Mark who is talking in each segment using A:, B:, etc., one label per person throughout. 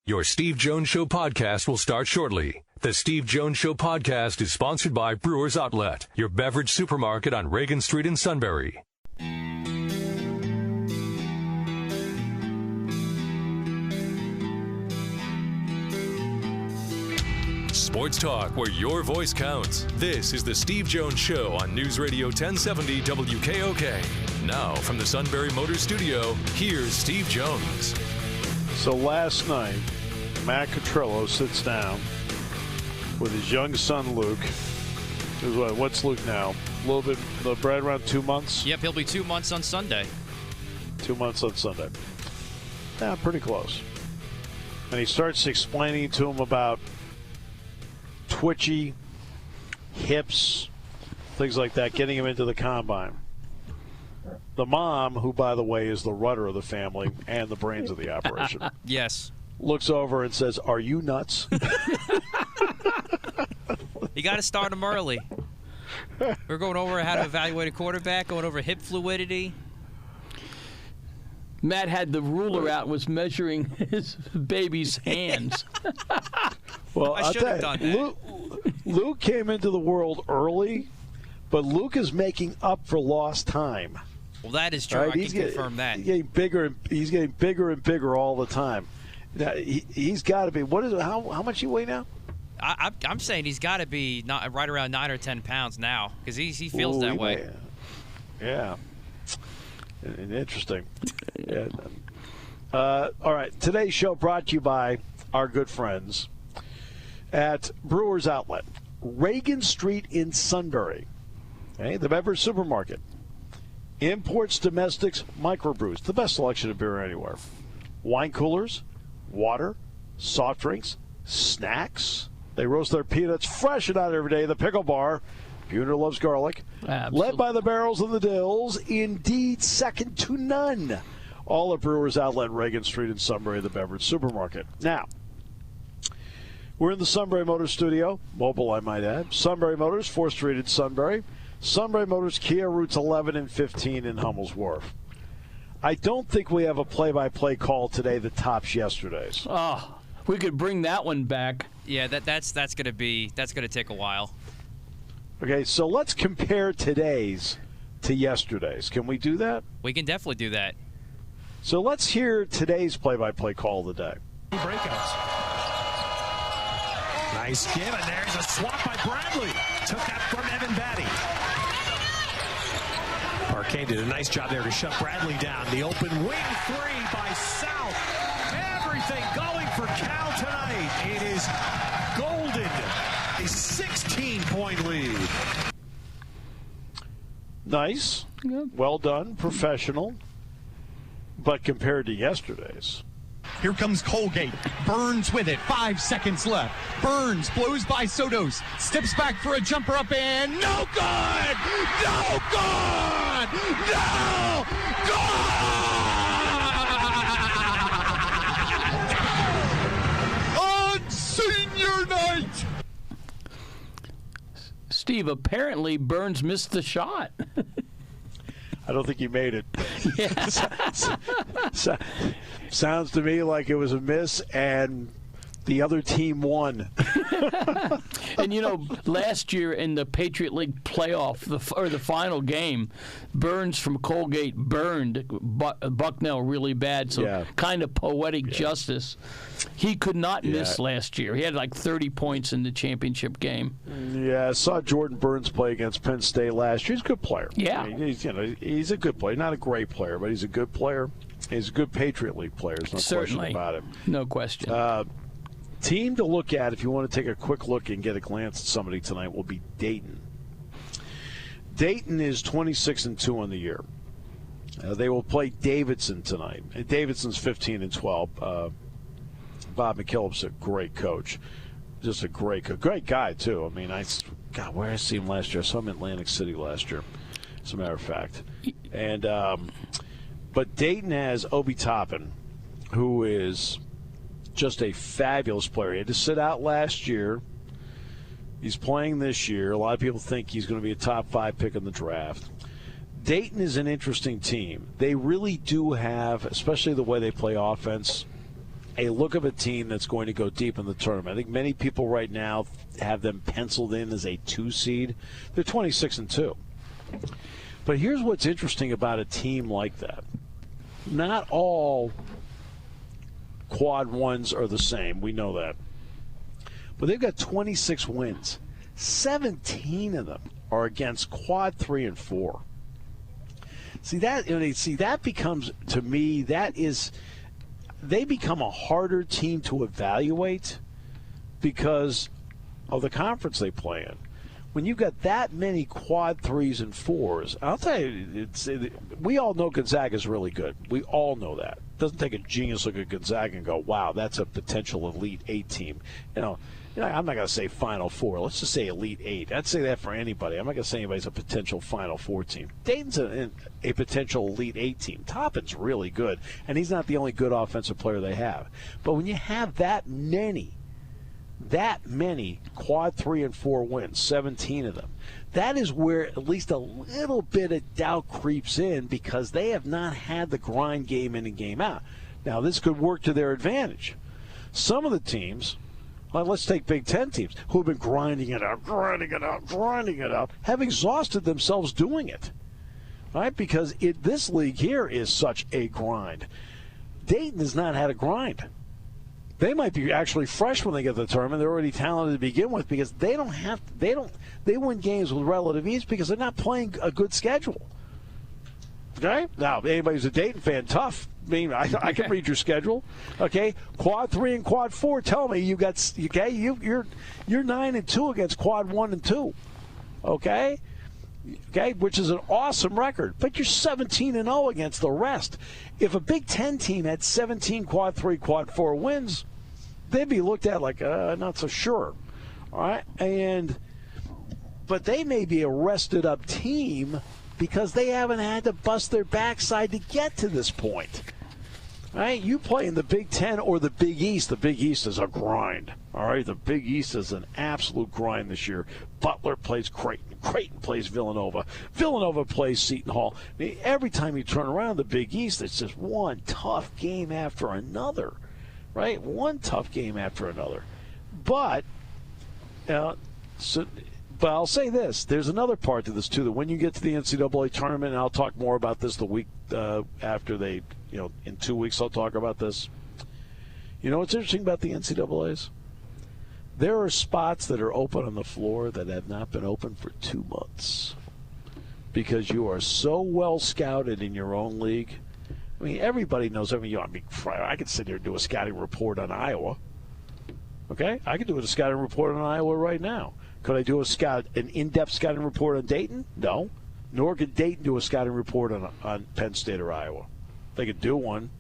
A: Your Steve Jones Show podcast will start shortly. The Steve Jones Show podcast is sponsored by Brewers Outlet, your beverage supermarket on Reagan Street in Sunbury. Sports talk where your voice counts. This is the Steve Jones Show on News Radio 1070 WKOK. Now from the Sunbury Motors Studio, here's Steve Jones.
B: So last night, Matt Catrillo sits down with his young son, Luke. What's Luke now? A little bit, right around 2 months?
C: Yep, he'll be 2 months on Sunday.
B: 2 months on Sunday. Yeah, pretty close. And he starts explaining to him about twitchy hips, things like that, getting him into the combine. The mom, who, by the way, is the rudder of the family and the brains of the operation.
C: Yes.
B: Looks over and says, "Are you nuts?"
C: You got to start him early. We're going over how to evaluate a quarterback, going over hip fluidity.
D: Matt had the ruler out, was measuring his baby's hands.
B: Well,
C: I should have done that.
B: Luke came into the world early, but Luke is making up for lost time.
C: Well, that is true.
B: Right?
C: I can confirm that.
B: He's getting bigger and bigger all the time. Now, he's got to be. How much you weigh now?
C: I'm saying he's got to be right around 9 or 10 pounds now because he feels that way.
B: Yeah. Interesting. Yeah. All right. Today's show brought to you by our good friends at Brewers Outlet, Reagan Street in Sunbury. Okay, the beverage supermarket. Imports, domestics, microbrews. The best selection of beer anywhere. Wine coolers, water, soft drinks, snacks. They roast their peanuts fresh and out every day. The pickle bar. Buhner loves garlic.
D: Absolutely.
B: Led by the barrels and the dills. Indeed, second to none. All at Brewers Outlet, Reagan Street in Sunbury, the beverage supermarket. Now, we're in the Sunbury Motors studio. Mobile, I might add. Sunbury Motors, 4th Street in Sunbury. Sunbury Motors, Kia, routes 11 and 15 in Hummel's Wharf. I don't think we have a play-by-play call today that tops yesterday's.
D: Oh, we could bring that one back.
C: Yeah, that's gonna take a while.
B: Okay, so let's compare today's to yesterday's. Can we do that?
C: We can definitely do that.
B: So let's hear today's play-by-play call of the day.
E: Breakouts. Nice give, and there's a swat by Bradley. Took that from Evan Batty. Parquet did a nice job there to shut Bradley down. The open wing three by South. Everything going for Cal tonight. It is golden. A 16-point lead.
B: Nice. Well done. Professional. But compared to yesterday's.
F: Here comes Colgate. Burns with it. 5 seconds left. Burns blows by Sotos. Steps back for a jumper up and no good! No good! No good! On senior night!
D: Steve, apparently Burns missed the shot.
B: I don't think he made it.
D: Yeah.
B: Sounds to me like it was a miss, and the other team won.
D: And, last year in the Patriot League playoff, the final game, Burns from Colgate burned Bucknell really bad, so kind of poetic justice. He could not miss last year. He had like 30 points in the championship game.
B: Yeah, I saw Jordan Burns play against Penn State last year. He's a good player.
D: Yeah.
B: I mean, he's a good player. Not a great player, but he's a good player. He's a good Patriot League player. There's no
D: Certainly.
B: question about it.
D: No question.
B: Team to look at, if you want to take a quick look and get a glance at somebody tonight, will be Dayton. Dayton is 26-2 on the year. They will play Davidson tonight. And Davidson's 15-12. Bob McKillop's a great coach. Just a great guy, too. I mean, where I see him last year? I saw him in Atlantic City last year, as a matter of fact. And but Dayton has Obi Toppin, who is just a fabulous player. He had to sit out last year. He's playing this year. A lot of people think he's going to be a top 5 pick in the draft. Dayton is an interesting team. They really do have, especially the way they play offense, a look of a team that's going to go deep in the tournament. I think many people right now have them penciled in as a 2 seed. They're 26-2. But here's what's interesting about a team like that. Not all quad ones are the same. We know that. But they've got 26 wins. 17 of them are against quad 3 and 4. See that becomes, to me, they become a harder team to evaluate because of the conference they play in. When you've got that many quad 3s and 4s, I'll tell you, we all know Gonzaga's really good. We all know that. It doesn't take a genius look at Gonzaga and go, wow, that's a potential Elite 8 team. I'm not going to say Final Four. Let's just say Elite 8. I'd say that for anybody. I'm not going to say anybody's a potential Final Four team. Dayton's a potential Elite 8 team. Toppin's really good, and he's not the only good offensive player they have. But when you have that many quad 3 and 4 wins, 17 of them, that is where at least a little bit of doubt creeps in because they have not had the grind game in and game out. Now, this could work to their advantage. Some of the teams, let's take Big Ten teams, who have been grinding it out, have exhausted themselves doing it. Right? Because this league here is such a grind. Dayton has not had a grind. They might be actually fresh when they get to the tournament. They're already talented to begin with because they win games with relative ease because they're not playing a good schedule. Okay? Now, anybody who's a Dayton fan, tough. I mean, I can read your schedule. Okay? Quad 3 and quad 4, tell me you're 9-2 against quad 1 and 2. Okay? Okay, which is an awesome record, but you're 17-0 against the rest. If a Big Ten team had 17 quad 3, quad 4 wins, they'd be looked at like not so sure. All right, but they may be a rested up team because they haven't had to bust their backside to get to this point. All right, you play in the Big Ten or the Big East. The Big East is a grind. All right, the Big East is an absolute grind this year. Butler plays Creighton. Creighton plays Villanova. Villanova plays Seton Hall. I mean, every time you turn around the Big East, it's just one tough game after another. Right? One tough game after another. But I'll say this. There's another part to this, too, that when you get to the NCAA tournament, and I'll talk more about this the week after they, in 2 weeks I'll talk about this. You know what's interesting about the NCAAs? There are spots that are open on the floor that have not been open for 2 months because you are so well scouted in your own league. I mean, everybody knows. I could sit here and do a scouting report on Iowa. Okay? I could do a scouting report on Iowa right now. Could I do an in-depth scouting report on Dayton? No. Nor could Dayton do a scouting report on Penn State or Iowa. They could do one,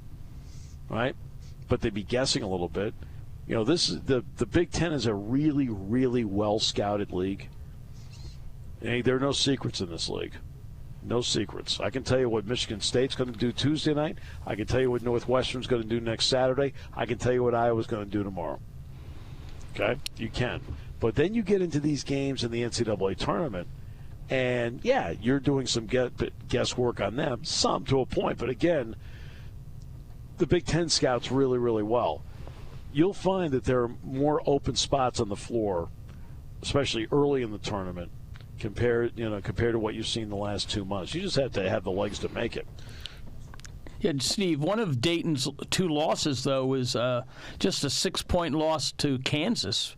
B: right? But they'd be guessing a little bit. This is the Big Ten is a really, really well-scouted league. Hey, there are no secrets in this league. No secrets. I can tell you what Michigan State's going to do Tuesday night. I can tell you what Northwestern's going to do next Saturday. I can tell you what Iowa's going to do tomorrow. Okay? You can. But then you get into these games in the NCAA tournament, and, yeah, you're doing some guesswork on them, some to a point. But, again, the Big Ten scouts really, really well. You'll find that there are more open spots on the floor, especially early in the tournament, compared to what you've seen the last 2 months. You just have to have the legs to make it.
D: Yeah, Steve, one of Dayton's 2 losses, though, was just a 6-point loss to Kansas.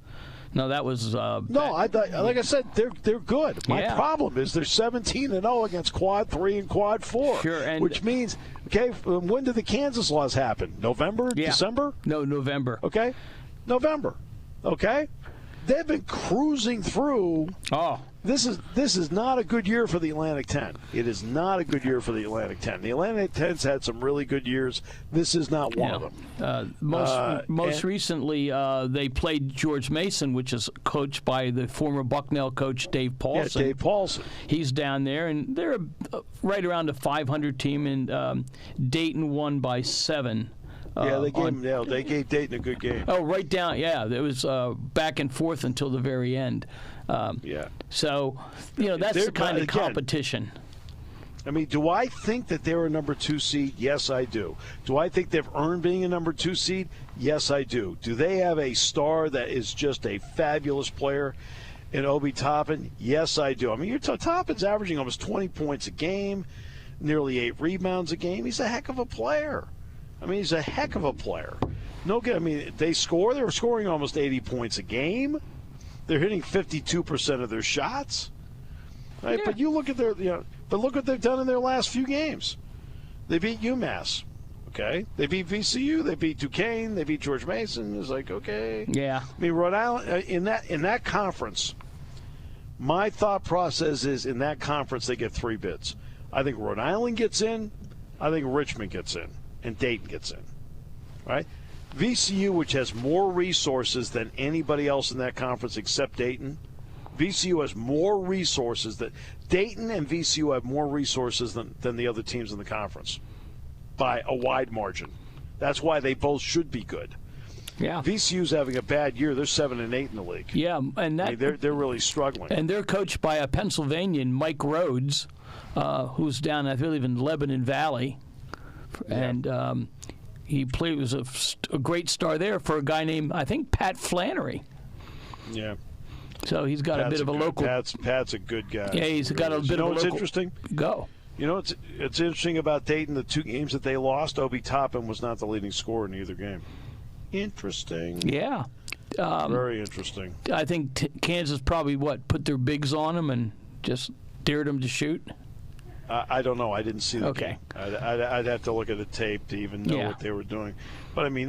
D: No, that was
B: like I said, they're good. My problem is they're 17-0 against quad 3 and quad 4.
D: Sure,
B: which means, okay, when did the Kansas loss happen? November, December?
D: No, November.
B: Okay, November. Okay, they've been cruising through.
D: Oh.
B: This is not a good year for the Atlantic 10. It is not a good year for the Atlantic 10. The Atlantic 10's had some really good years. This is not one of them.
D: Most recently, they played George Mason, which is coached by the former Bucknell coach Dave Paulson.
B: Yeah, Dave Paulson.
D: He's down there, and they're right around a 500 team, and Dayton won by 7.
B: They gave Dayton a good game.
D: Oh, right down. Yeah, it was back and forth until the very end. So, that's the kind of competition.
B: I mean, do I think that they're a number 2 seed? Yes, I do. Do I think they've earned being a number 2 seed? Yes, I do. Do they have a star that is just a fabulous player in Obi Toppin? Yes, I do. I mean, Toppin's averaging almost 20 points a game, nearly 8 rebounds a game. He's a heck of a player. I mean, he's a heck of a player. I mean, they were scoring almost 80 points a game. They're hitting 52% of their shots. Right?
D: Yeah.
B: But you look at but look what they've done in their last few games. They beat UMass, okay? They beat VCU. They beat Duquesne. They beat George Mason. It's like, okay.
D: Yeah.
B: I mean, Rhode Island in that conference. My thought process is in that conference they get 3 bids. I think Rhode Island gets in. I think Richmond gets in, and Dayton gets in. Right? VCU, which has more resources than anybody else in that conference except Dayton. VCU has more resources that Dayton and VCU have more resources than the other teams in the conference by a wide margin. That's why they both should be good.
D: Yeah.
B: VCU's having a bad year. They're 7-8 in the league.
D: Yeah, and
B: I mean, they're really struggling.
D: And they're coached by a Pennsylvanian, Mike Rhodes, who's down, I believe, in Lebanon Valley, and he was a great star there for a guy named, I think, Pat Flannery.
B: Yeah.
D: So he's got a bit of a local.
B: Pat's a good guy.
D: Yeah, he's got a bit of a local.
B: What's interesting?
D: Go.
B: You know, it's interesting about Dayton. The 2 games that they lost, Obi Toppin was not the leading scorer in either game. Interesting.
D: Yeah.
B: Very interesting.
D: I think Kansas probably put their bigs on him and just dared him to shoot.
B: I don't know. I didn't see the
D: game.
B: I'd have to look at the tape to even know what they were doing. But I mean,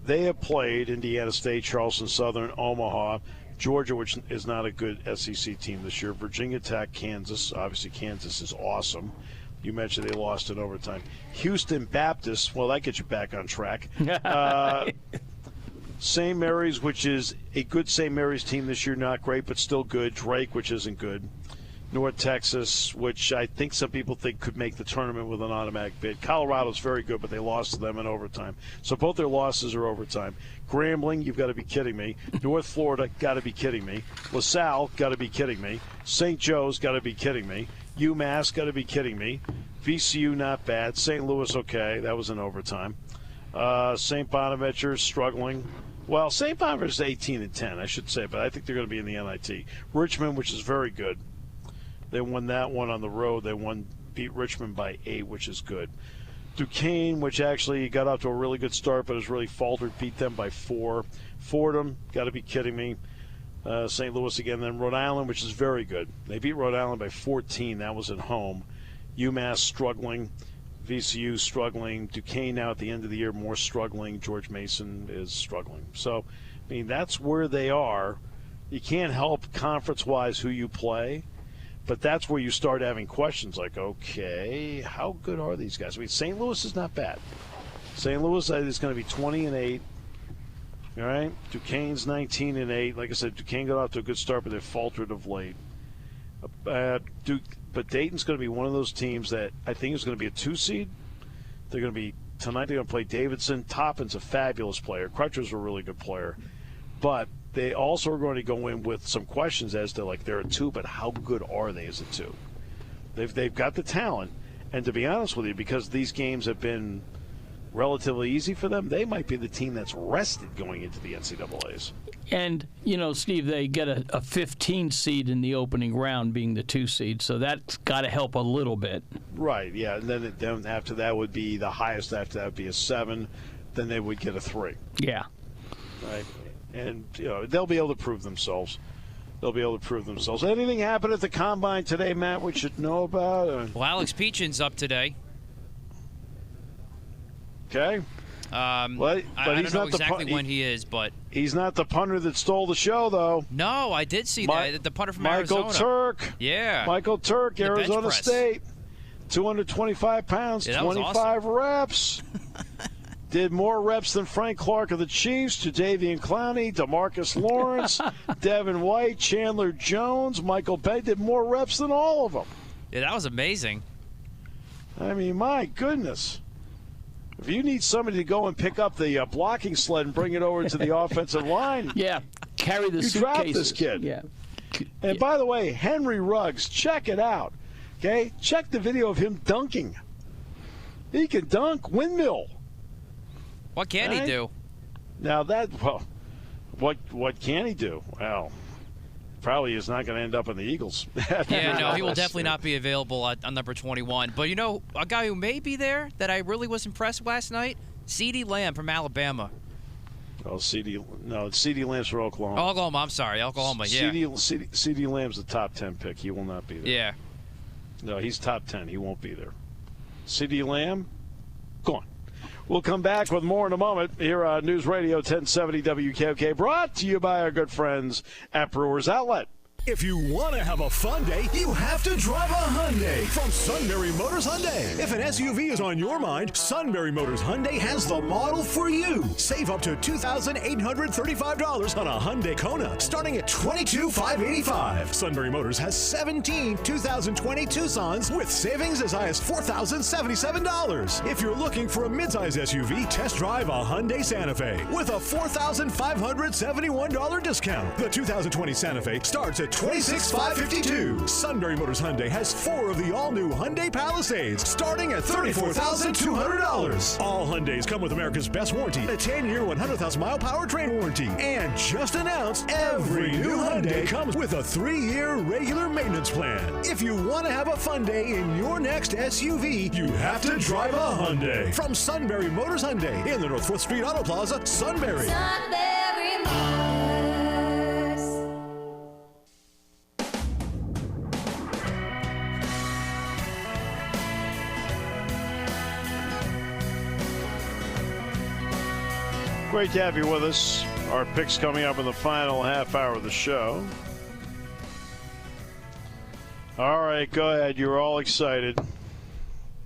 B: they have played Indiana State, Charleston Southern, Omaha, Georgia, which is not a good SEC team this year, Virginia Tech, Kansas. Obviously, Kansas is awesome. You mentioned they lost in overtime. Houston Baptist, well, that gets you back on track. St. Mary's, which is a good St. Mary's team this year, not great, but still good. Drake, which isn't good. North Texas, which I think some people think could make the tournament with an automatic bid. Colorado's very good, but they lost to them in overtime. So both their losses are overtime. Grambling, you've got to be kidding me. North Florida, got to be kidding me. LaSalle, got to be kidding me. St. Joe's, got to be kidding me. UMass, got to be kidding me. VCU, not bad. St. Louis, okay. That was in overtime. St. Bonaventure, struggling. Well, St. Bonaventure's 18-10, I should say, but I think they're going to be in the NIT. Richmond, which is very good. They won that one on the road. They beat Richmond by 8, which is good. Duquesne, which actually got off to a really good start, but has really faltered, beat them by 4. Fordham, got to be kidding me. St. Louis again. Then Rhode Island, which is very good. They beat Rhode Island by 14. That was at home. UMass struggling. VCU struggling. Duquesne now at the end of the year more struggling. George Mason is struggling. So, I mean, that's where they are. You can't help conference-wise who you play. But that's where you start having questions like, okay, how good are these guys? I mean, St. Louis is not bad. St. Louis is going to be 20-8. All right? Duquesne's 19-8. Like I said, Duquesne got off to a good start, but they faltered of late. But Dayton's going to be one of those teams that I think is going to be a 2 seed. They're going to be tonight. They're going to play Davidson. Toppin's a fabulous player. Crutcher's a really good player, but they also are going to go in with some questions as to, like, they're a 2, but how good are they as a 2? They've got the talent, and to be honest with you, because these games have been relatively easy for them, they might be the team that's rested going into the NCAAs. And,
D: you know, Steve, they get a 15 seed in the opening round being the 2 seed, so that's got to help a little bit.
B: Right, yeah, and then after that would be the highest after that would be a 7, then they would get a 3.
D: Yeah.
B: Right. And, you know, they'll be able to prove themselves. Anything happen at the Combine today, Matt, we should know about?
C: Well, Alex Peachin's up today.
B: Okay.
C: I don't know exactly when he is, but...
B: He's not the punter that stole the show, thow.
C: No, I did see that. The punter from Arizona.
B: Michael Turk.
C: Yeah.
B: Michael Turk, Arizona State. 225 pounds, 25 reps. Did more reps than Frank Clark of the Chiefs, Jadeveon Clowney, DeMarcus Lawrence, Devin White, Chandler Jones, Michael Bay did more reps than all of them.
C: Yeah, that was amazing.
B: I mean, my goodness. If you need somebody to go and pick up the blocking sled and bring it over to the offensive line,
D: carry the
B: suitcases. You draft this kid.
D: Yeah.
B: And by the way, Henry Ruggs, check it out. Okay? Check the video of him dunking. He can dunk, windmill.
C: What can he do?
B: Now what can he do? Well, probably is not going to end up in the Eagles.
C: Yeah, no, he will definitely not be available on number 21. But, a guy who may be there that I really was impressed last night, CeeDee Lamb from Alabama.
B: Oh, CeeDee Lamb's for Oklahoma.
C: Oklahoma, I'm sorry. Oklahoma, yeah.
B: CeeDee Lamb's the top 10 pick. He will not be there.
C: Yeah.
B: No, he's top 10. He won't be there. CeeDee Lamb, go on. We'll come back with more in a moment here on News Radio 1070 WKOK, brought to you by our good friends at Brewers Outlet.
G: If you want to have a fun day, you have to drive a Hyundai from Sunbury Motors Hyundai. If an SUV is on your mind, Sunbury Motors Hyundai has the model for you. Save up to $2,835 on a Hyundai Kona, starting at $22,585. Sunbury Motors has 17 2020 Tucsons with savings as high as $4,077. If you're looking for a midsize SUV, test drive a Hyundai Santa Fe with a $4,571 discount. The 2020 Santa Fe starts at $26,552. Sunbury Motors Hyundai has 4 of the all-new Hyundai Palisades, starting at $34,200. All Hyundais come with America's best warranty, a 10-year, 100,000-mile powertrain warranty. And just announced, every new Hyundai comes with a 3-year regular maintenance plan. If you want to have a fun day in your next SUV, you have to drive a Hyundai. From Sunbury Motors Hyundai in the North 4th Street Auto Plaza, Sunbury.
H: Sunbury Motors.
B: Great to have you with us. Our picks coming up in the final half hour of the show. All right, go ahead. You're all excited.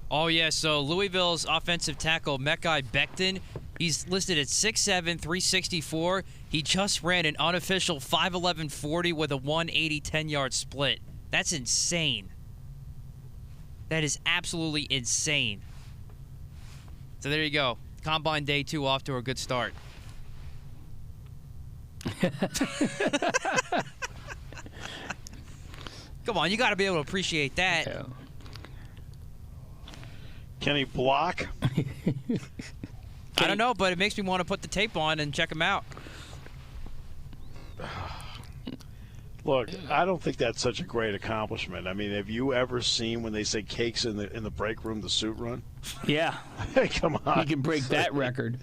C: Oh, yeah, so Louisville's offensive tackle, Mekhi Becton, he's listed at 6'7", 364. He just ran an unofficial 5'11" 40 with a 180 10-yard split. That's insane. That is absolutely insane. So there you go. Combine Day 2 off to a good start. Come on, you got to be able to appreciate that.
D: Yeah.
B: Can he block?
C: I don't know, but it makes me want to put the tape on and check him out.
B: Look, I don't think that's such a great accomplishment. I mean, have you ever seen when they say cakes in the break room, the suit run?
D: Yeah.
B: Hey, come on.
D: He can break that record.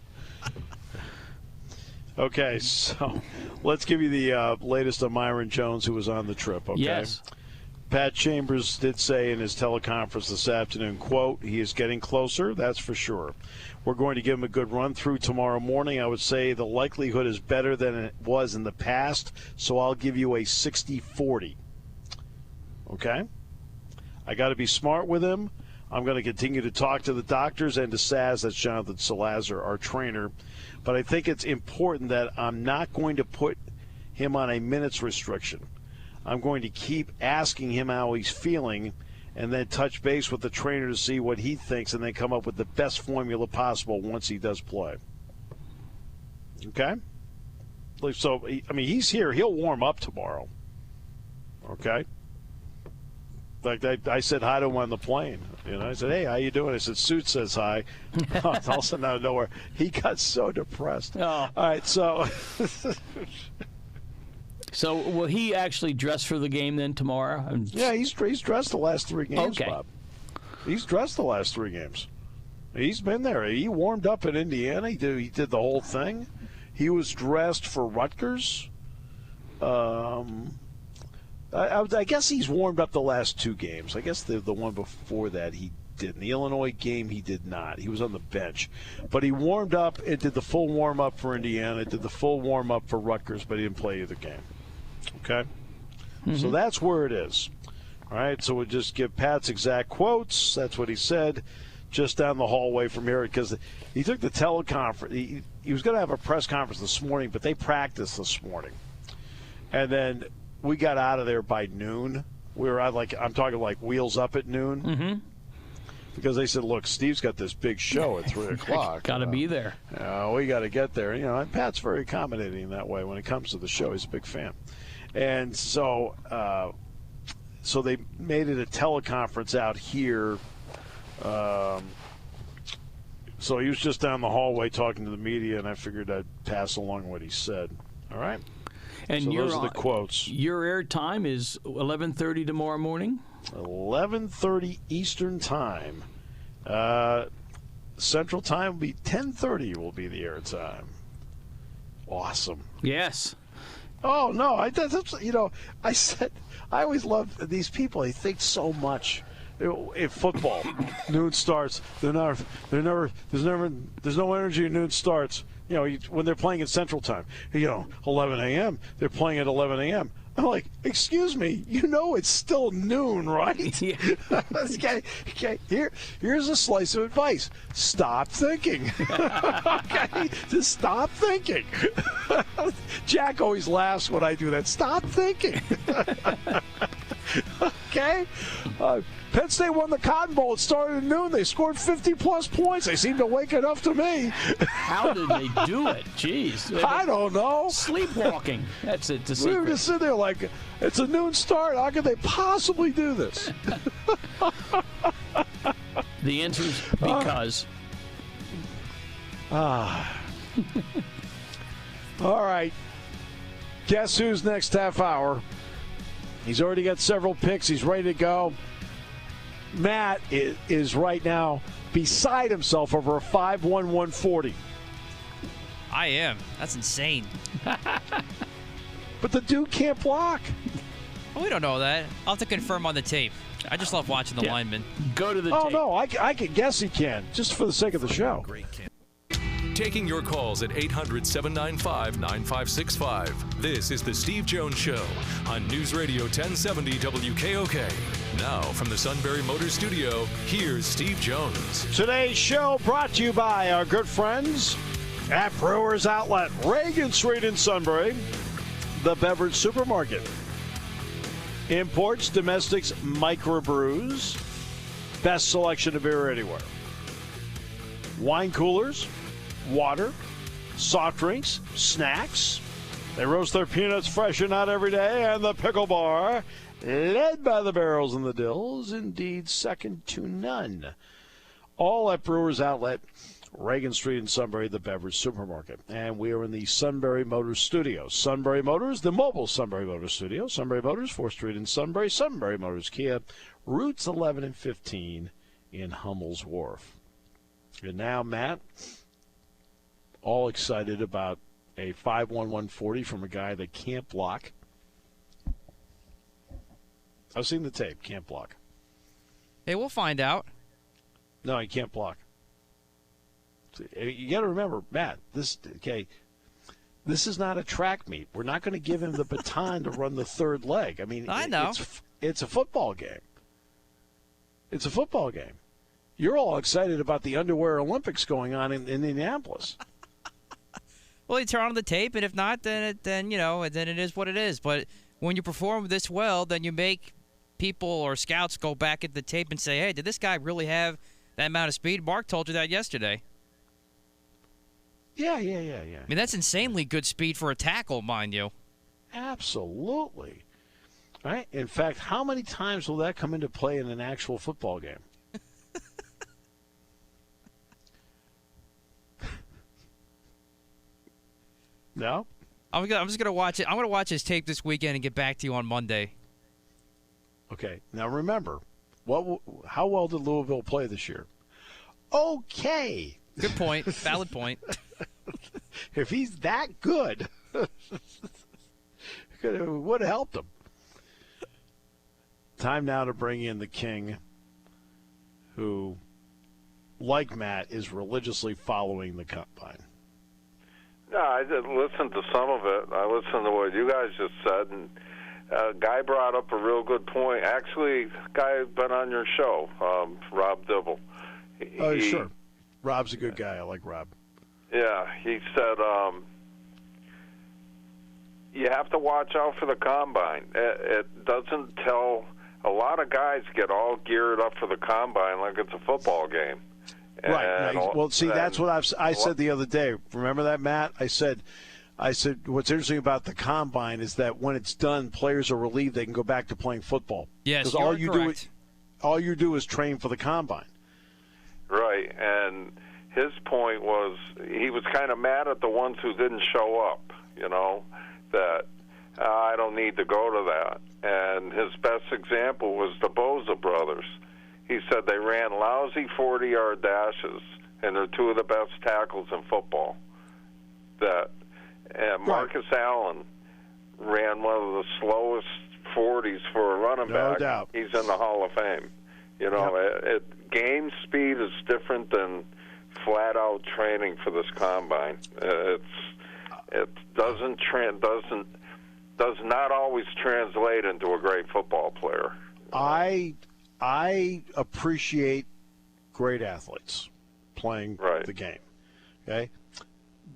B: Okay, so let's give you the latest on Myeron Jones, who was on the trip, okay?
D: Yes.
B: Pat Chambers did say in his teleconference this afternoon, quote, he is getting closer, that's for sure. We're going to give him a good run through tomorrow morning. I would say the likelihood is better than it was in the past, so I'll give you a 60-40. Okay? I got to be smart with him. I'm going to continue to talk to the doctors and to Saz, that's Jonathan Salazar, our trainer. But I think it's important that I'm not going to put him on a minutes restriction. I'm going to keep asking him how he's feeling and then touch base with the trainer to see what he thinks and then come up with the best formula possible once he does play. Okay? So, I mean, he's here. He'll warm up tomorrow. Okay? Like I said hi to him on the plane. You know, I said, hey, how you doing? I said, Suit says hi. All of a sudden out of nowhere, he got so depressed.
D: Oh.
B: All right, so...
D: So will he actually dress for the game then tomorrow?
B: Yeah, he's dressed the last 3 games,
D: okay.
B: Bob. He's dressed the last 3 games. He's been there. He warmed up in Indiana. He did the whole thing. He was dressed for Rutgers. I guess he's warmed up the last 2 games. I guess the one before that he didn't. The Illinois game he did not. He was on the bench. But he warmed up and did the full warm-up for Indiana, did the full warm-up for Rutgers, but he didn't play either game. Okay? Mm-hmm. So that's where it is. All right, so we'll just give Pat's exact quotes. That's what he said just down the hallway from here, because he took the teleconference. He was going to have a press conference this morning, but they practiced this morning. And then we got out of there by noon. We were at I'm talking like wheels up at noon.
D: Mm-hmm.
B: Because they said, look, Steve's got this big show at 3 o'clock.
D: Got to be there.
B: We got to get there. You know, and Pat's very accommodating that way when it comes to the show. He's a big fan. And so so they made it a teleconference out here. So he was just down the hallway talking to the media, and I figured I'd pass along what he said. All right.
D: And
B: so those are the quotes.
D: Your air time is 11:30 tomorrow morning?
B: 11:30 Eastern Time. Central Time will be 10:30 will be the air time. Awesome.
D: Yes.
B: Oh, no. I said, I always love these people. They think so much. In football, noon starts. There's no energy when noon starts. When they're playing at Central Time, 11 a.m. They're playing at 11 a.m. I'm like, excuse me, it's still noon, right?
D: Yeah.
B: Okay. Here's a slice of advice. Stop thinking. Okay? Just stop thinking. Jack always laughs when I do that. Stop thinking. Okay? Penn State won the Cotton Bowl. It started at noon. They scored 50-plus points. They seem to wake it up to me.
D: How did they do it? Jeez.
B: I don't know.
D: Sleepwalking. That's it.
B: We were just sitting there like, it's a noon start. How could they possibly do this?
D: The answer is because.
B: All right. Guess who's next half hour? He's already got several picks. He's ready to go. Matt is right now beside himself over a 5-1 140.
C: I am. That's insane.
B: But the dude can't block.
C: Well, we don't know that. I'll have to confirm on the tape. I just love watching the linemen.
D: Go to the
B: tape.
D: tape.
B: No, I can guess he can, just for the sake of the show.
A: Taking your calls at 800-795-9565. This is the Steve Jones Show on News Radio 1070 WKOK. Now from the Sunbury Motors Studio, here's Steve Jones.
B: Today's show brought to you by our good friends at Brewers Outlet, Reagan Street in Sunbury, the beverage supermarket. Imports, domestics, microbrews, best selection of beer anywhere. Wine coolers, water, soft drinks, snacks. They roast their peanuts fresh and out every day. And the pickle bar, led by the barrels and the dills, indeed second to none. All at Brewers Outlet, Reagan Street in Sunbury, the beverage supermarket. And we are in the Sunbury Motors Studio. Sunbury Motors, the mobile Sunbury Motors Studio. Sunbury Motors, 4th Street in Sunbury. Sunbury Motors Kia, routes 11 and 15 in Hummel's Wharf. And now, Matt, all excited about a 5-1 140 from a guy that can't block. I've seen the tape. Can't block.
C: Hey, we'll find out.
B: No, he can't block. You got to remember, Matt, this is not a track meet. We're not going to give him the baton to run the third leg. I mean,
C: I know.
B: It's a football game. It's a football game. You're all excited about the underwear Olympics going on in Indianapolis.
C: Well, you turn on the tape, and if not, then it is what it is. But when you perform this well, then you make people or scouts go back at the tape and say, hey, did this guy really have that amount of speed? Mark told you that yesterday.
B: Yeah.
C: I mean, that's insanely good speed for a tackle, mind you.
B: Absolutely. Right? In fact, how many times will that come into play in an actual football game? No?
C: I'm just going to watch it. I'm going to watch his tape this weekend and get back to you on Monday.
B: Okay. Now, remember, how well did Louisville play this year? Okay.
C: Good point. Valid point.
B: If he's that good, it would have helped him. Time now to bring in the king, who, like Matt, is religiously following the combine.
I: No, I did listen to some of it. I listened to what you guys just said, and a guy brought up a real good point. Actually, a guy who's been on your show, Rob Dibble.
B: Sure. Rob's a good guy. I like Rob.
I: Yeah, he said you have to watch out for the combine. It doesn't tell. A lot of guys get all geared up for the combine like it's a football game.
B: Right. Well, see, that's what I said the other day. Remember that, Matt? I said I said, what's interesting about the combine is that when it's done, players are relieved they can go back to playing football.
C: Yes,
B: all
C: you're correct.
B: All you do is train for the combine.
I: Right, and his point was he was kind of mad at the ones who didn't show up, that I don't need to go to that. And his best example was the Boza brothers. He said they ran lousy 40-yard dashes, and they're two of the best tackles in football. And Marcus Allen ran one of the slowest 40s for a running back.
B: No doubt.
I: He's in the Hall of Fame. Game speed is different than flat-out training for this combine. It does not always translate into a great football player.
B: I appreciate great athletes playing the game. Okay,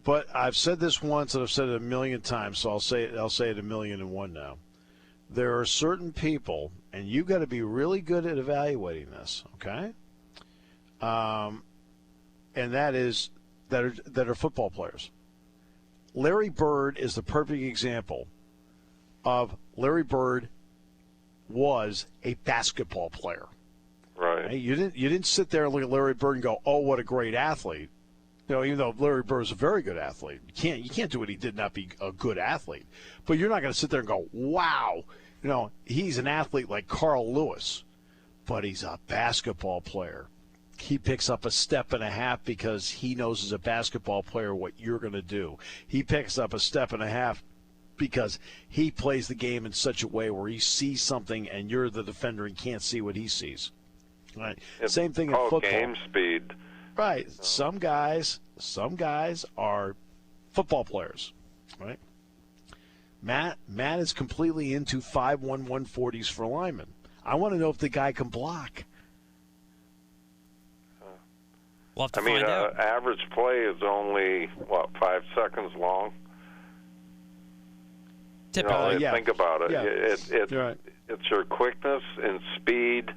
B: but I've said this once and I've said it a million times, so I'll say it 1,000,001 now. There are certain people, and you've got to be really good at evaluating this. Okay, and that is that are football players. Larry Bird is the perfect example of Larry Bird was a basketball player.
I: Right.
B: You didn't sit there and look at Larry Bird and go, "Oh, what a great athlete." Even though Larry Bird is a very good athlete, you can't do what he did not be a good athlete. But you're not going to sit there and go, "Wow, he's an athlete like Carl Lewis," but he's a basketball player. He picks up a step and a half because he knows as a basketball player what you're going to do. He picks up a step and a half because he plays the game in such a way where he sees something and you're the defender and can't see what he sees. Right. Same thing in football.
I: Game speed.
B: Right. Some guys are football players. Right. Matt is completely into 5'1", 140s for linemen. I want to know if the guy can block.
C: We'll have to find out.
I: Average play is only 5 seconds long.
C: Typically,
I: think about it.
B: Yeah.
I: It's your quickness and speed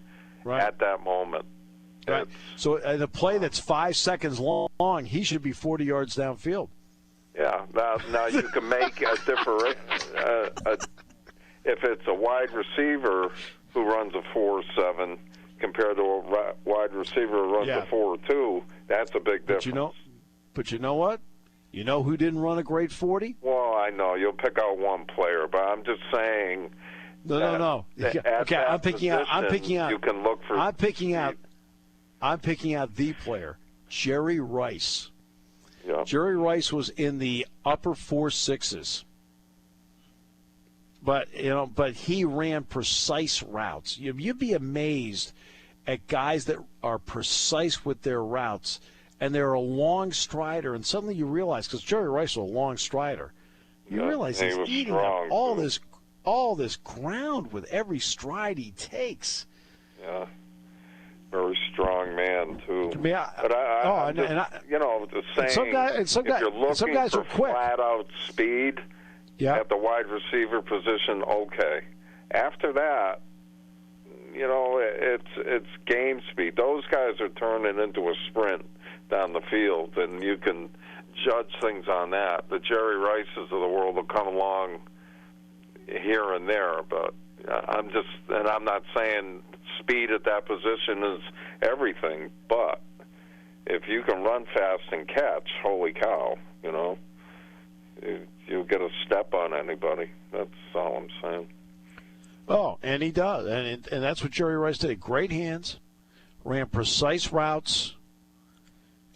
I: at that moment.
B: Right. So in a play that's 5 seconds long, he should be 40 yards downfield.
I: Yeah. Now you can make a different. If it's a wide receiver who runs a 4.7 compared to a wide receiver who runs a 4.2, that's a big difference.
B: But you know what? You know who didn't run a great 40?
I: Well, I know you'll pick out one player, but I'm just saying.
B: No. Okay, I'm picking out.
I: You can look for.
B: I'm picking out the player, Jerry Rice.
I: Yeah.
B: Jerry Rice was in the upper 4.6s. But he ran precise routes. You'd be amazed at guys that are precise with their routes, and they're a long strider, and suddenly you realize, because Jerry Rice was a long strider, you realize he's eating up all this ground with every stride he takes.
I: Yeah, very strong man too.
B: Some
I: if you're looking
B: some guys
I: for
B: are quick.
I: flat-out speed at the wide receiver position, okay. After that, it's game speed. Those guys are turning into a sprint down the field, and you can judge things on that. The Jerry Rices of the world will come along here and there, but I'm not saying speed at that position is everything, but if you can run fast and catch, holy cow, you'll get a step on anybody. That's all I'm saying.
B: Oh, and he does, and that's what Jerry Rice did. Great hands, ran precise routes,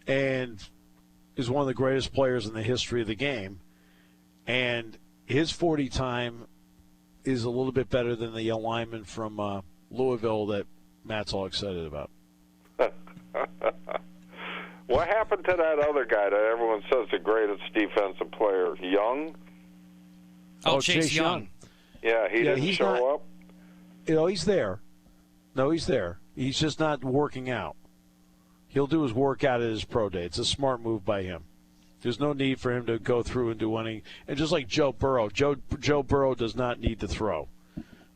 B: and is one of the greatest players in the history of the game. And his 40 time is a little bit better than the lineman from Louisville that Matt's all excited about.
I: What happened to that other guy that everyone says the greatest defensive player? Young?
C: Chase Young.
I: Yeah, he didn't show up.
B: He's there. No, he's there. He's just not working out. He'll do his workout at his pro day. It's a smart move by him. There's no need for him to go through and do any. And just like Joe Burrow, Joe Burrow does not need to throw.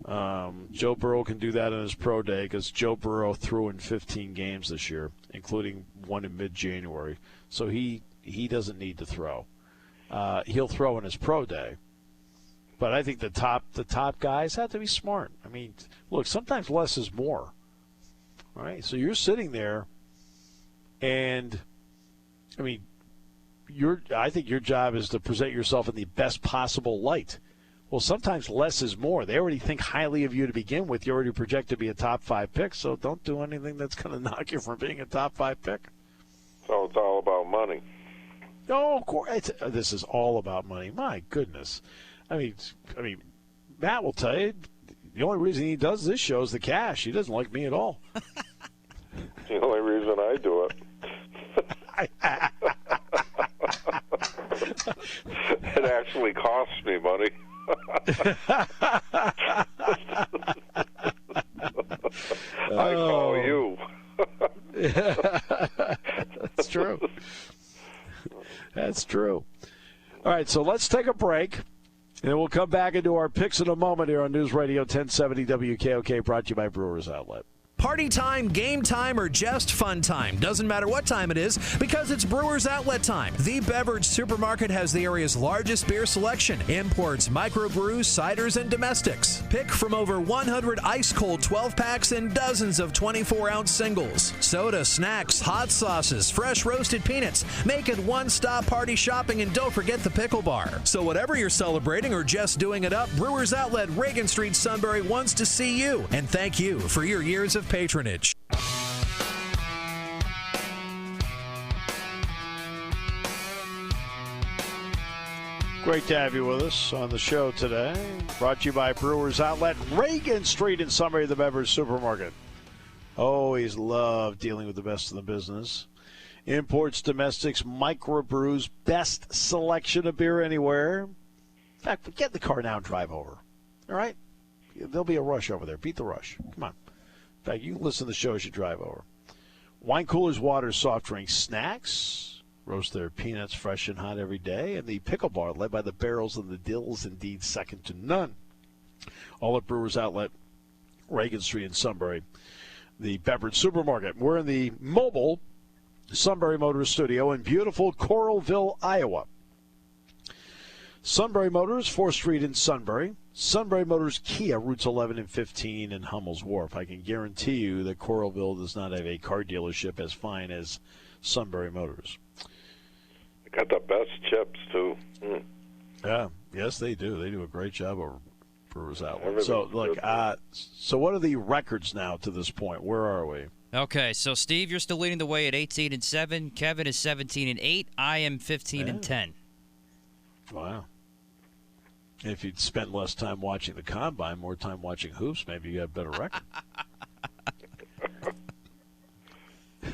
B: Joe Burrow can do that on his pro day because Joe Burrow threw in 15 games this year, including one in mid-January. So he doesn't need to throw. he'll throw in his pro day. But I think the top guys have to be smart. I mean, look, sometimes less is more. All right, so you're sitting there, and I mean, I think your job is to present yourself in the best possible light. Well, sometimes less is more. They already think highly of you to begin with. You already project to be a top 5 pick, so don't do anything that's going to knock you from being a top 5 pick.
I: So it's all about money.
B: Oh, of course. This is all about money. My goodness. I mean, Matt will tell you the only reason he does this show is the cash. He doesn't like me at all.
I: The only reason I do it. It actually costs me money. I call you.
B: That's true. That's true. All right, so let's take a break, and we'll come back and do our picks in a moment here on News Radio 1070 WKOK, brought to you by Brewers Outlet.
J: Party time, game time, or just fun time. Doesn't matter what time it is, because it's Brewers Outlet time. The beverage supermarket has the area's largest beer selection. Imports, microbrews, ciders, and domestics. Pick from over 100 ice-cold 12-packs and dozens of 24-ounce singles. Soda, snacks, hot sauces, fresh roasted peanuts. Make it one-stop party shopping, and don't forget the pickle bar. So whatever you're celebrating or just doing it up, Brewers Outlet, Reagan Street, Sunbury wants to see you. And thank you for your years of patronage.
B: Great to have you with us on the show today. Brought to you by Brewers Outlet, Reagan Street in Sunbury, the beverage supermarket. Always love dealing with the best in the business. Imports, domestics, microbrews, best selection of beer anywhere. In fact, get in the car now and drive over. All right? There'll be a rush over there. Beat the rush. Come on. In fact, you can listen to the show as you drive over. Wine coolers, water, soft drinks, snacks. Roast their peanuts fresh and hot every day. And the pickle bar, led by the barrels and the dills, indeed second to none. All at Brewers Outlet, Reagan Street in Sunbury, the beverage supermarket. We're in the mobile Sunbury Motors studio in beautiful Coralville, Iowa. Sunbury Motors, 4th Street in Sunbury. Sunbury Motors Kia, routes 11 and 15 in Hummel's Wharf. I can guarantee you that Coralville does not have a car dealership as fine as Sunbury Motors.
I: They got the best chips, too.
B: Yeah, yes, they do. They do a great job of Brewers Outlet. So, look, so what are the records now to this point? Where are we?
C: Okay, so Steve, you're still leading the way at 18-7. Kevin is 17-8. I am 15-10.
B: Wow. If you'd spent less time watching the combine, more time watching hoops, maybe you have a better record.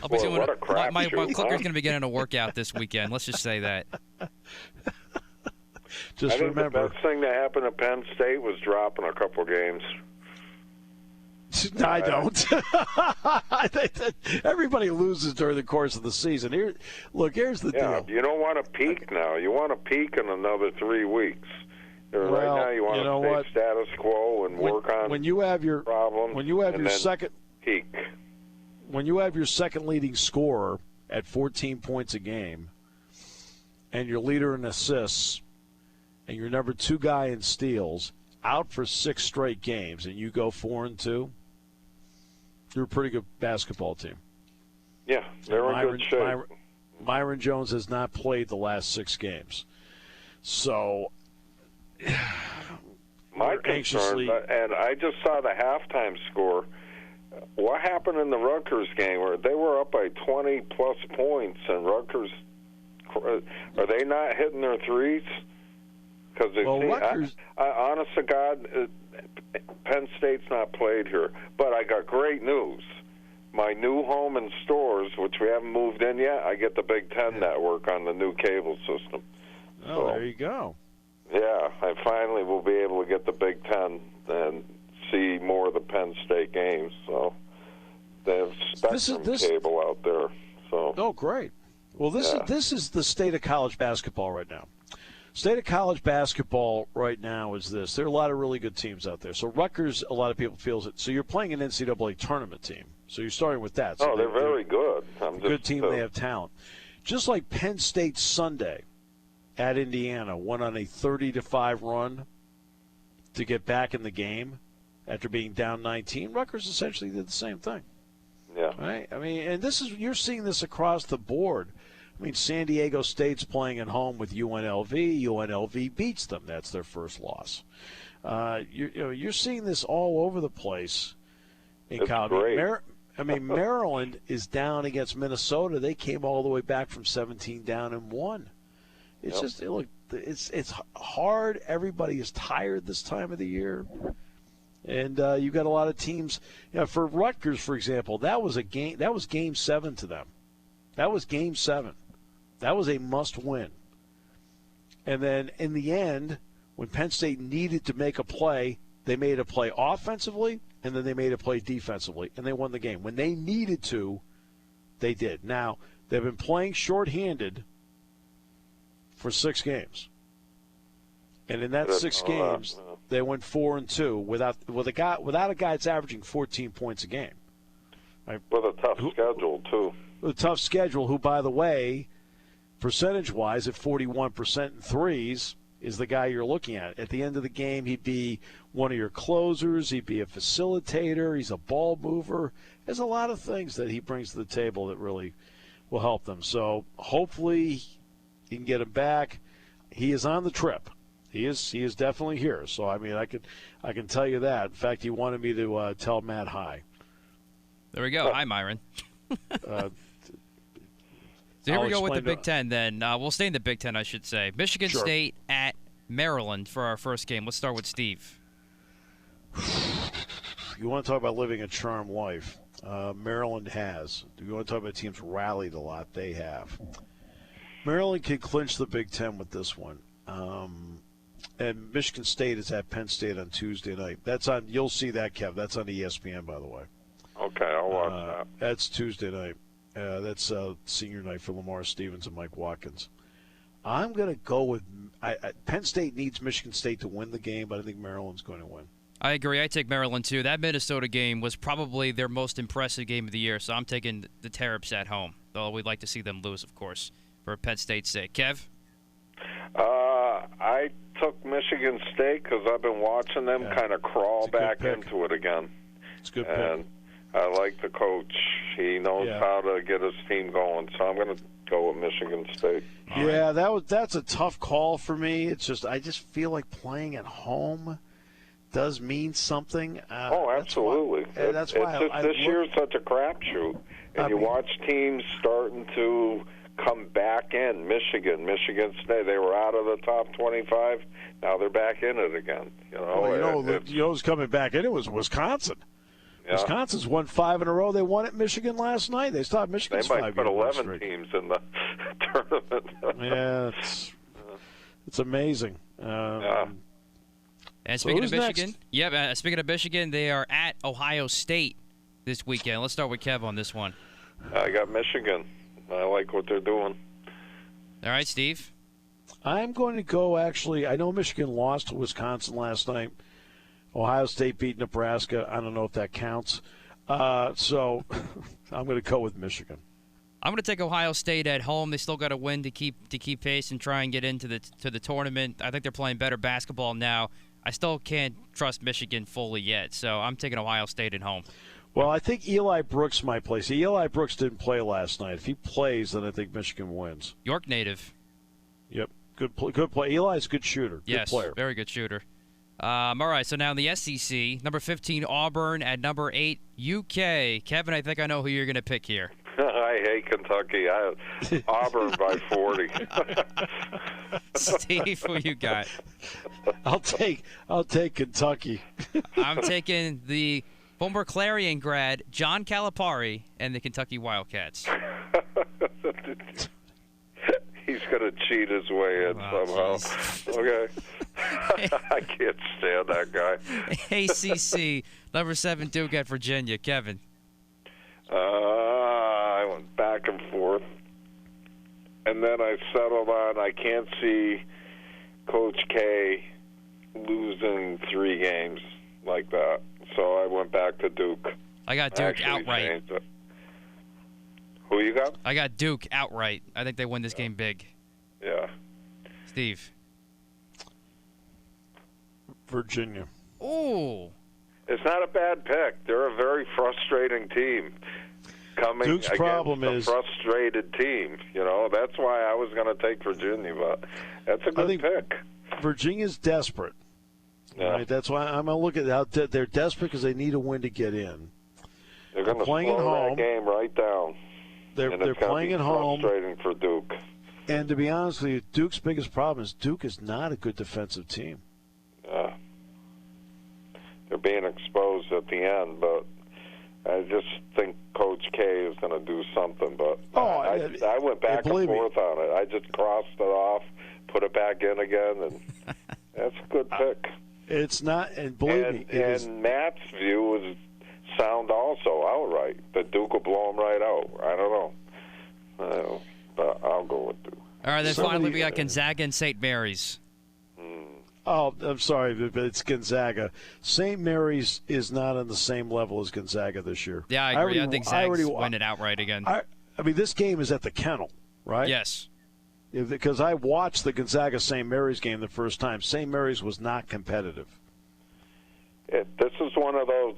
C: I'll be doing my cooker's going to be getting a workout this weekend. Let's just say that.
B: Just
I: I think
B: remember,
I: the best thing that happened to Penn State was dropping a couple games.
B: No, I don't. Everybody loses during the course of the season. Here's the deal.
I: You don't want to peak now. You want to peak in another 3 weeks. Right now, you want to stay status quo and work on
B: when you have your
I: problems.
B: When you have your second
I: peak.
B: When you have your second leading scorer at 14 points a game, and your leader in assists, and your number 2 guy in steals out for 6 straight games, and you go 4-2, you're a pretty good basketball team.
I: Yeah, they're in good shape.
B: Myeron Jones has not played the last 6 games, so
I: my concern, and I just saw the halftime score. What happened in the Rutgers game where they were up by 20-plus points, and Rutgers, are they not hitting their threes? Because honest to God, Penn State's not played here. But I got great news. My new home and stores, which we haven't moved in yet, I get the Big Ten network on the new cable system.
B: Oh, there you go.
I: Yeah, I finally will be able to get the Big Ten and see more of the Penn State games. So they have Spectrum cable out there. So
B: great. Well, this is the state of college basketball right now. State of college basketball right now is this. There are a lot of really good teams out there. So Rutgers, a lot of people feel it. So you're playing an NCAA tournament team. So you're starting with that. So
I: they're very good.
B: Good team. They have talent. Just like Penn State Sunday at Indiana went on a 30-5 run to get back in the game after being down 19. Rutgers essentially did the same thing.
I: Yeah.
B: Right? I mean, and you're seeing this across the board. I mean, San Diego State's playing at home with UNLV. UNLV beats them. That's their first loss. You're seeing this all over the place in college. Maryland is down against Minnesota. They came all the way back from 17 down and won. It's just look. It's hard. Everybody is tired this time of the year, and you've got a lot of teams. For Rutgers, for example, that was Game 7 to them. That was Game 7. That was a must-win. And then in the end, when Penn State needed to make a play, they made a play offensively, and then they made a play defensively, and they won the game. When they needed to, they did. Now, they've been playing shorthanded for 6 games. And in that 6 games, they went 4-2 without a guy that's averaging 14 points a game. Right?
I: With a tough schedule, too.
B: With a tough schedule, who, by the way, percentage-wise, at 41% in threes, is the guy you're looking at. At the end of the game, he'd be one of your closers. He'd be a facilitator. He's a ball mover. There's a lot of things that he brings to the table that really will help them. So hopefully you can get him back. He is on the trip. He is definitely here. So, I mean, I can tell you that. In fact, he wanted me to tell Matt hi.
C: There we go. Hi, Myeron. So here we go with the Big Ten then. We'll stay in the Big Ten, I should say. Michigan State at Maryland for our first game. Let's start with Steve.
B: You want to talk about living a charmed life. Maryland has. You want to talk about teams rallied a lot. They have. Maryland can clinch the Big Ten with this one. And Michigan State is at Penn State on Tuesday night. That's on. You'll see that, Kev. That's on ESPN, by the way.
I: Okay, I'll watch that.
B: That's Tuesday night. That's senior night for Lamar Stevens and Mike Watkins. I'm going to go with Penn State needs Michigan State to win the game, but I think Maryland's going to win.
C: I agree. I take Maryland, too. That Minnesota game was probably their most impressive game of the year, so I'm taking the Terps at home, though we'd like to see them lose, of course, for Penn State's sake. Kev?
I: I took Michigan State because I've been watching them kind of crawl back into it again.
B: It's a good
I: and
B: pick.
I: I like the coach. He knows how to get his team going, so I'm going to go with Michigan State.
B: That's a tough call for me. It's just I just feel like playing at home does mean something.
I: Absolutely.
B: That's why
I: this year's such a crapshoot, and you watch teams starting to come back in. Michigan State, they were out of the top 25. Now they're back in it again.
B: Who's coming back in? It was Wisconsin. Yeah. Wisconsin's won 5 in a row. They won at Michigan last night. They stopped Michigan's 5 games.
I: They might put 11 teams in the tournament.
B: It's amazing.
C: And speaking of Michigan, speaking of Michigan, they are at Ohio State this weekend. Let's start with Kev on this one.
I: I got Michigan. I like what they're doing.
C: All right, Steve?
B: I'm going to go, actually, I know Michigan lost to Wisconsin last night. Ohio State beat Nebraska. I don't know if that counts. So I'm going to go with Michigan.
C: I'm going to take Ohio State at home. They still got to win to keep pace and try and get into the tournament. I think they're playing better basketball now. I still can't trust Michigan fully yet, so I'm taking Ohio State at home.
B: Well, I think Eli Brooks might play. See, Eli Brooks didn't play last night. If he plays, then I think Michigan wins.
C: York native.
B: Yep, good play. Eli's a good shooter.
C: Yes,
B: good player.
C: Very good shooter. All right, so now in the SEC, number 15, Auburn, at number 8, UK. Kevin, I think I know who you're going to pick here.
I: I hate Kentucky. Auburn by 40.
C: Steve, who you got?
B: I'll take Kentucky.
C: I'm taking the former Clarion grad, John Calipari, and the Kentucky Wildcats.
I: He's going to cheat his way in somehow. Okay. I can't stand that guy.
C: ACC, number 7, Duke at Virginia. Kevin.
I: I went back and forth. And then I settled on I can't see Coach K losing 3 games like that. So I went back to Duke.
C: I got Duke outright.
I: Who you got?
C: I got Duke outright. I think they win this game big.
I: Yeah.
C: Steve.
B: Virginia.
C: Ooh.
I: It's not a bad pick. They're a very frustrating team. Coming
B: Duke's problem
I: against a frustrated team. You know, that's why I was going to take Virginia, but that's a good pick.
B: Virginia's desperate.
I: Yeah.
B: Right? That's why I'm going to look at how they're desperate because they need a win to get in.
I: They're going to slow that game right down.
B: They're playing at home.
I: Frustrating for Duke.
B: And to be honest with you, Duke's biggest problem is Duke is not a good defensive team.
I: Yeah. They're being exposed at the end, but I just think Coach K is going to do something. But I went back and forth on it. I just crossed it off, put it back in again, and that's a good pick.
B: It's not, and believe me,
I: and Matt's view was sound also outright. That Duke will blow them right out. I don't know. But I'll go with Duke.
C: All right, then finally we got Gonzaga and St. Mary's.
B: Oh, I'm sorry, but it's Gonzaga. St. Mary's is not on the same level as Gonzaga this year.
C: Yeah, I agree. I think Zag's winning outright again.
B: I mean, this game is at the Kennel, right?
C: Yes.
B: Because I watched the Gonzaga-St. Mary's game the first time. St. Mary's was not competitive.
I: This is one of those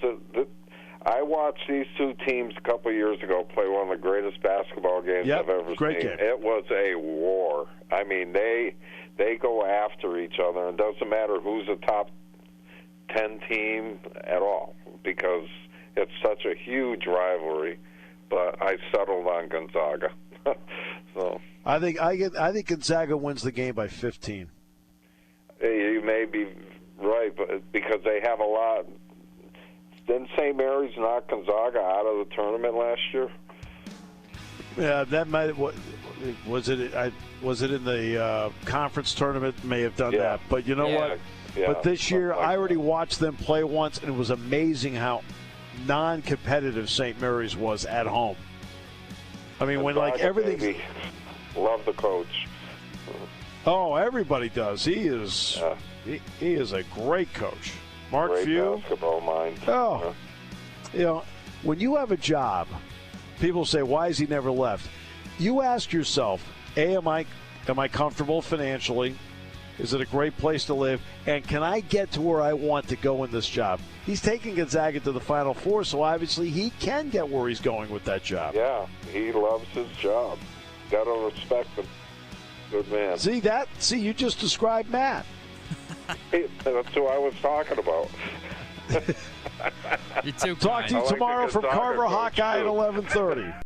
I: I watched these two teams a couple of years ago play one of the greatest basketball games I've ever
B: great
I: seen.
B: Game.
I: It was a war. I mean, they go after each other, and it doesn't matter who's a top 10 team at all because it's such a huge rivalry. But I settled on Gonzaga. So
B: I think Gonzaga wins the game by 15.
I: You may be right, but because they have a lot. Didn't St. Mary's knock Gonzaga out of the tournament last year?
B: Yeah, that might was it in the conference tournament? May have done that, but you know what?
I: Yeah,
B: but this year, I already watched them play once, and it was amazing how non-competitive St. Mary's was at home. I mean, when like everything.
I: Love the coach.
B: Oh, everybody does. He is he is a great coach. Mark
I: Great
B: Few.
I: Basketball mind.
B: Oh, you know, when you have a job, people say, "Why has he never left?" You ask yourself, "A, am I comfortable financially? Is it a great place to live? And can I get to where I want to go in this job?" He's taking Gonzaga to the Final Four, so obviously he can get where he's going with that job.
I: Yeah, he loves his job. Got to respect him. Good man.
B: See, you just described Matt.
I: That's who I was talking about.
C: You're too
B: Talk to you tomorrow from Carver Hawkeye at 11:30.